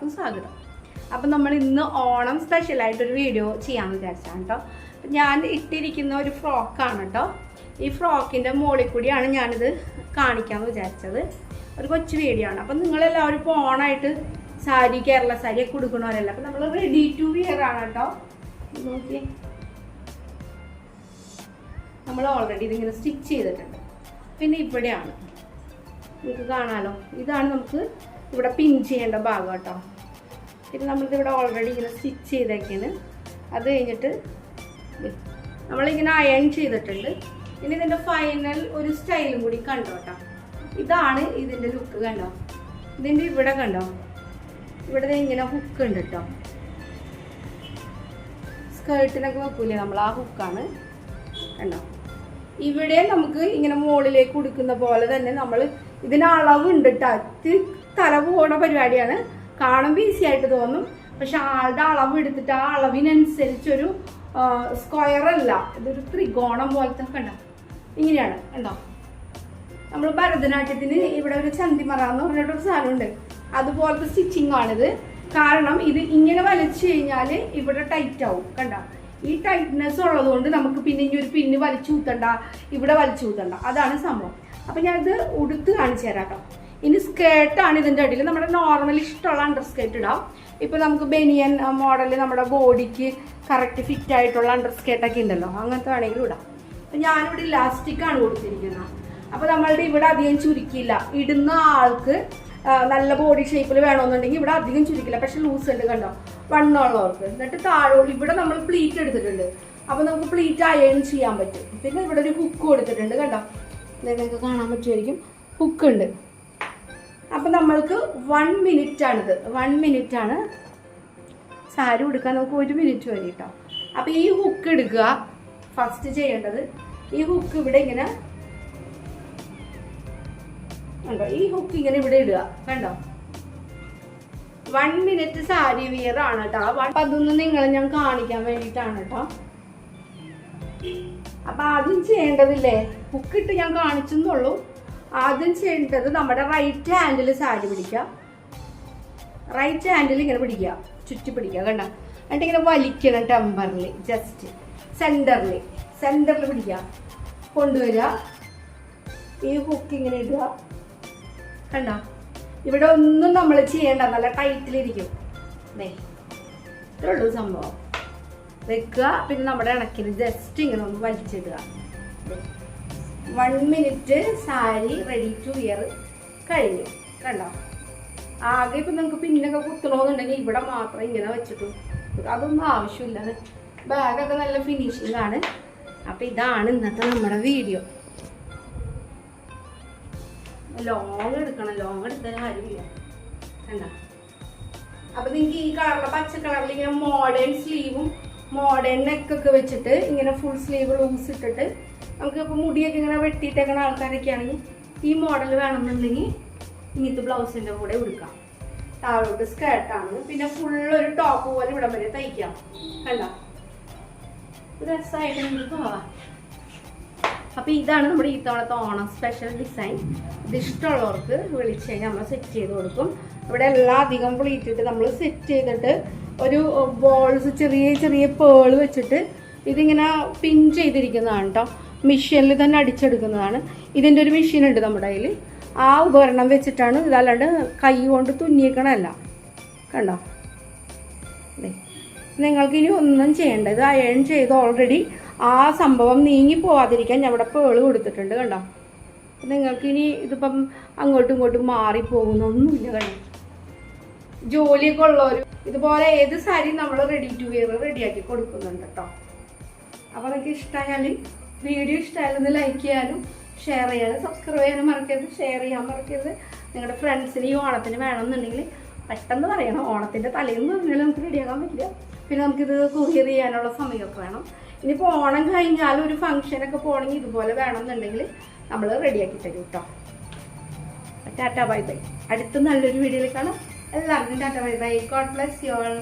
എല്ലാവർക്കും സ്വാഗതം. അപ്പം നമ്മൾ ഇന്ന് ഓണം സ്പെഷ്യലായിട്ടൊരു വീഡിയോ ചെയ്യാമെന്ന് വിചാരിച്ചാണ് കേട്ടോ. ഞാൻ ഇട്ടിരിക്കുന്ന ഒരു ഫ്രോക്കാണ് കേട്ടോ. ഈ ഫ്രോക്കിൻ്റെ മുകളിൽ കൂടിയാണ് ഞാനിത് കാണിക്കാമെന്ന് വിചാരിച്ചത്. ഒരു കൊച്ചു വീഡിയോ ആണ്. അപ്പം നിങ്ങളെല്ലാവരും ഇപ്പോൾ ഓണമായിട്ട് സാരി, കേരള സാരിയൊക്കെ കൊടുക്കണവരല്ല. അപ്പം നമ്മൾ റെഡി ടു വിയർ ആണ് കേട്ടോ. നോക്കി, നമ്മൾ ഓൾറെഡി ഇതിങ്ങനെ സ്റ്റിച്ച് ചെയ്തിട്ടുണ്ട്. പിന്നെ ഇവിടെയാണ് നിങ്ങൾക്ക് കാണാമല്ലോ, ഇതാണ് നമുക്ക് ഇവിടെ പിൻ ചെയ്യേണ്ട ഭാഗം കേട്ടോ. പിന്നെ നമ്മളിതിവിടെ ഓൾറെഡി ഇങ്ങനെ സ്റ്റിച്ച് ചെയ്തേക്കാണ്. അത് കഴിഞ്ഞിട്ട് നമ്മളിങ്ങനെ അയൺ ചെയ്തിട്ടുണ്ട്. ഇനി ഇതിൻ്റെ ഫൈനൽ ഒരു സ്റ്റൈലും കൂടി കണ്ടോ കേട്ടോ. ഇതാണ് ഇതിൻ്റെ ലുക്ക്. കണ്ടോ, ഇതിൻ്റെ ഇവിടെ കണ്ടോ, ഇവിടെ ഇങ്ങനെ ഹുക്ക് ഉണ്ട് കേട്ടോ. സ്കേർട്ടിനൊക്കെ വെക്കൂലേ നമ്മൾ, ആ ഹുക്കാണ്. കണ്ടോ, ഇവിടെ നമുക്ക് ഇങ്ങനെ മുകളിലേക്ക് കൊടുക്കുന്ന പോലെ തന്നെ നമ്മൾ ഇതിന് അളവുണ്ട് കേട്ടോ. തല പോണ പരിപാടിയാണ്. കാണുമ്പോൾ ഈസി ആയിട്ട് തോന്നും, പക്ഷെ ആളുടെ അളവ് എടുത്തിട്ട് ആ അളവിനനുസരിച്ചൊരു സ്ക്വയർ അല്ല, ഇതൊരു ത്രികോണം പോലത്തെ കണ്ടോ, ഇങ്ങനെയാണ് കണ്ടോ. നമ്മൾ ഭരതനാട്യത്തിന് ഇവിടെ ഒരു ചന്തിമറ എന്ന് പറഞ്ഞിട്ടൊരു സാധനമുണ്ട്, അതുപോലത്തെ സ്റ്റിച്ചിങ് ആണിത്. കാരണം ഇത് ഇങ്ങനെ വലിച്ചു കഴിഞ്ഞാൽ ഇവിടെ ടൈറ്റ് ആവും കണ്ടോ. ഈ ടൈറ്റ്നെസ് ഉള്ളതുകൊണ്ട് നമുക്ക് പിന്നെ ഇനി ഒരു പിന്ന് വലിച്ചു കൂത്തണ്ട, ഇവിടെ വലിച്ചു കൂത്തണ്ട, അതാണ് സംഭവം. അപ്പം ഞാനിത് ഉടുത്ത് കാണിച്ചു തരാം കേട്ടോ. ഇനി സ്കേർട്ടാണ് ഇതിൻ്റെ അടിയിൽ. നമ്മുടെ നോർമൽ ഇഷ്ടമുള്ള അണ്ടർ സ്കേർട്ട് ഇടാം. ഇപ്പം നമുക്ക് ബനിയൻ മോഡൽ നമ്മുടെ ബോഡിക്ക് കറക്റ്റ് ഫിറ്റ് ആയിട്ടുള്ള അണ്ടർ സ്കേർട്ടൊക്കെ ഉണ്ടല്ലോ, അങ്ങനത്തെ വേണമെങ്കിലും ഇടാം. അപ്പം ഞാനിവിടെ ഇലാസ്റ്റിക്കാണ് കൊടുത്തിരിക്കുന്നത്. അപ്പോൾ നമ്മളുടെ ഇവിടെ അധികം ചുരുക്കിയില്ല. ഇടുന്ന ആൾക്ക് നല്ല ബോഡി ഷേപ്പിൽ വേണമെന്നുണ്ടെങ്കിൽ ഇവിടെ അധികം ചുരുക്കില്ല, പക്ഷെ ലൂസ് ഉണ്ട് കണ്ടോ, വണ്ണമുള്ളവർക്ക്. എന്നിട്ട് താഴോട്ട് ഇവിടെ നമ്മൾ പ്ലീറ്റ് എടുത്തിട്ടുണ്ട്. അപ്പോൾ നമുക്ക് പ്ലീറ്റ് അയൺ ചെയ്യാൻ പറ്റും. പിന്നെ ഇവിടെ ഒരു ഹുക്ക് കൊടുത്തിട്ടുണ്ട് കണ്ടോ, നിങ്ങൾക്ക് കാണാൻ പറ്റുമായിരിക്കും, ഹുക്ക് ഉണ്ട്. അപ്പം നമ്മൾക്ക് 1 മിനിറ്റാണിത്. 1 മിനിറ്റാണ് സാരി ഉടുക്കാൻ. നമുക്ക് 1 മിനിറ്റ് വരെ കേട്ടോ. അപ്പം ഈ ഹുക്ക് എടുക്കുക. ഫസ്റ്റ് ചെയ്യേണ്ടത് ഈ ഹുക്ക് ഇവിടെ ഇങ്ങനെ കണ്ടോ, ഈ ഹുക്ക് ഇങ്ങനെ ഇവിടെ ഇടുക കണ്ടോ. 1 മിനിറ്റ് സാരി വിയർ ആണ് കേട്ടോ. അപ്പം അതൊന്നും നിങ്ങളെ ഞാൻ കാണിക്കാൻ വേണ്ടിയിട്ടാണ് കേട്ടോ. അപ്പം ആദ്യം ചെയ്യേണ്ടതില്ലേ, ഹുക്കിട്ട് ഞാൻ കാണിച്ചെന്നുള്ളൂ. ആദ്യം ചെയ്യേണ്ടത് നമ്മുടെ റൈറ്റ് ഹാൻഡിൽ സാരി പിടിക്കുക. റൈറ്റ് ഹാൻഡിൽ ഇങ്ങനെ പിടിക്കുക, ചുറ്റി പിടിക്കുക കണ്ടോ. എന്നിട്ട് ഇങ്ങനെ വലിക്കണം ടെമ്പറിൽ, ജസ്റ്റ് സെൻറ്ററിൽ പിടിക്കുക, കൊണ്ടുവരിക. ഈ ഹുക്ക് ഇങ്ങനെ ഇടുക കണ്ടോ. ഇവിടെ ഒന്നും നമ്മൾ ചെയ്യേണ്ട, നല്ല ടൈറ്റിലിരിക്കും. ഇത്രേ ഉള്ളൂ സംഭവം. വെക്കുക. പിന്നെ നമ്മുടെ ഇണക്കിൽ ജസ്റ്റ് ഇങ്ങനെ ഒന്ന് വലിച്ചിടുക. 1 minute sari ready to wear കഴിഞ്ഞു കണ്ടോ. ആകെ ഇപ്പം നിങ്ങൾക്ക് പിന്നൊക്കെ കുത്തണമെന്നുണ്ടെങ്കിൽ ഇവിടെ മാത്രം ഇങ്ങനെ വെച്ചിട്ടു, അതൊന്നും ആവശ്യമില്ല. ബാഗൊക്കെ നല്ല ഫിനിഷിംഗ് ആണ്. അപ്പം ഇതാണ് ഇന്നത്തെ നമ്മുടെ വീഡിയോ. ലോങ് എടുക്കണം, ലോങ് എടുത്താൽ കാര്യമില്ല കണ്ടോ. അപ്പം നിങ്ങൾക്ക് ഈ കളറിലെ പച്ച കളറിൽ ഇങ്ങനെ മോഡേൺ സ്ലീവും മോഡേൺ നെക്കൊക്കെ വെച്ചിട്ട് ഇങ്ങനെ ഫുൾ സ്ലീവ് ലൂസ് ഇട്ടിട്ട് നമുക്ക് ഇപ്പോൾ മുടിയൊക്കെ ഇങ്ങനെ വെട്ടിയിട്ടേക്കണ ആൾക്കാരൊക്കെ ആണെങ്കിൽ ഈ മോഡൽ വേണമെന്നുണ്ടെങ്കിൽ ഇങ്ങനത്തെ ബ്ലൗസിൻ്റെ കൂടെ ഉടുക്കാം. താഴോട്ട് സ്കേർട്ടാണ്. പിന്നെ ഫുള്ളൊരു ടോപ്പ് പോലെ ഇവിടെ വരെ തയ്ക്കാം കണ്ടോ. രസമായിട്ട് നിങ്ങൾക്ക് പോവാം. അപ്പോൾ ഇതാണ് നമ്മുടെ ഈ തവണത്തെ ഓണം സ്പെഷ്യൽ ഡിസൈൻ. ഇത് ഇഷ്ടമുള്ളവർക്ക് വിളിച്ച് കഴിഞ്ഞാൽ നമ്മൾ സെറ്റ് ചെയ്ത് കൊടുക്കും. ഇവിടെ എല്ലാം അധികം പ്ലീറ്റിട്ട് നമ്മൾ സെറ്റ് ചെയ്തിട്ട് ഒരു ബോൾസ് ചെറിയ ചെറിയ പേൾ വെച്ചിട്ട് ഇതിങ്ങനെ പിൻ ചെയ്തിരിക്കുന്നതാണ് കേട്ടോ. മെഷീനിൽ തന്നെ അടിച്ചെടുക്കുന്നതാണ്. ഇതിൻ്റെ ഒരു മെഷീൻ ഉണ്ട് നമ്മുടെ കയ്യിൽ. ആ ഉപകരണം വെച്ചിട്ടാണ് ഇതല്ലാണ്ട് കൈ കൊണ്ട് തുന്നിയേക്കണമല്ല കണ്ടോ. നിങ്ങൾക്ക് ഇനി ഒന്നും ചെയ്യേണ്ട, ഇത് അയൺ ചെയ്ത് ഓൾറെഡി ആ സംഭവം നീങ്ങി പോവാതിരിക്കാൻ ഞാൻ ഇവിടെ പേള് കൊടുത്തിട്ടുണ്ട് കണ്ടോ. നിങ്ങൾക്ക് ഇനി ഇതിപ്പം അങ്ങോട്ടും ഇങ്ങോട്ടും മാറിപ്പോകുന്നൊന്നുമില്ല കണ്ടോ. ജോലിയൊക്കെ ഉള്ളവർ ഇതുപോലെ ഏത് സാരി നമ്മൾ റെഡി ടു വിയർ റെഡിയാക്കി കൊടുക്കുന്നുണ്ട് കേട്ടോ. അപ്പോൾ നിങ്ങൾക്ക് ഇഷ്ടമായാൽ, വീഡിയോ ഇഷ്ടമായാലൊന്ന് ലൈക്ക് ചെയ്യാനും ഷെയർ ചെയ്യാനും സബ്സ്ക്രൈബ് ചെയ്യാനും മറക്കരുത്. ഷെയർ ചെയ്യാൻ മറക്കരുത്. നിങ്ങളുടെ ഫ്രണ്ട്സിന് ഈ ഓണത്തിന് വേണമെന്നുണ്ടെങ്കിൽ പെട്ടെന്ന് പറയണം. ഓണത്തിൻ്റെ തലേന്ന് പറഞ്ഞാൽ നമുക്ക് റെഡിയാക്കാൻ പറ്റില്ല. പിന്നെ നമുക്കിത് കൊറിയർ ചെയ്യാനുള്ള സമയമൊക്കെ വേണം. ഇനിയിപ്പോൾ ഓണം കഴിഞ്ഞാലും ഒരു ഫംഗ്ഷനൊക്കെ പോകണമെങ്കിൽ ഇതുപോലെ വേണമെന്നുണ്ടെങ്കിൽ നമ്മൾ റെഡിയാക്കി തരും കേട്ടോ. Tata bye bye. അടുത്ത നല്ലൊരു വീഡിയോയിൽ കാണാം. എല്ലാവർക്കും Tata bye bye. God bless you all.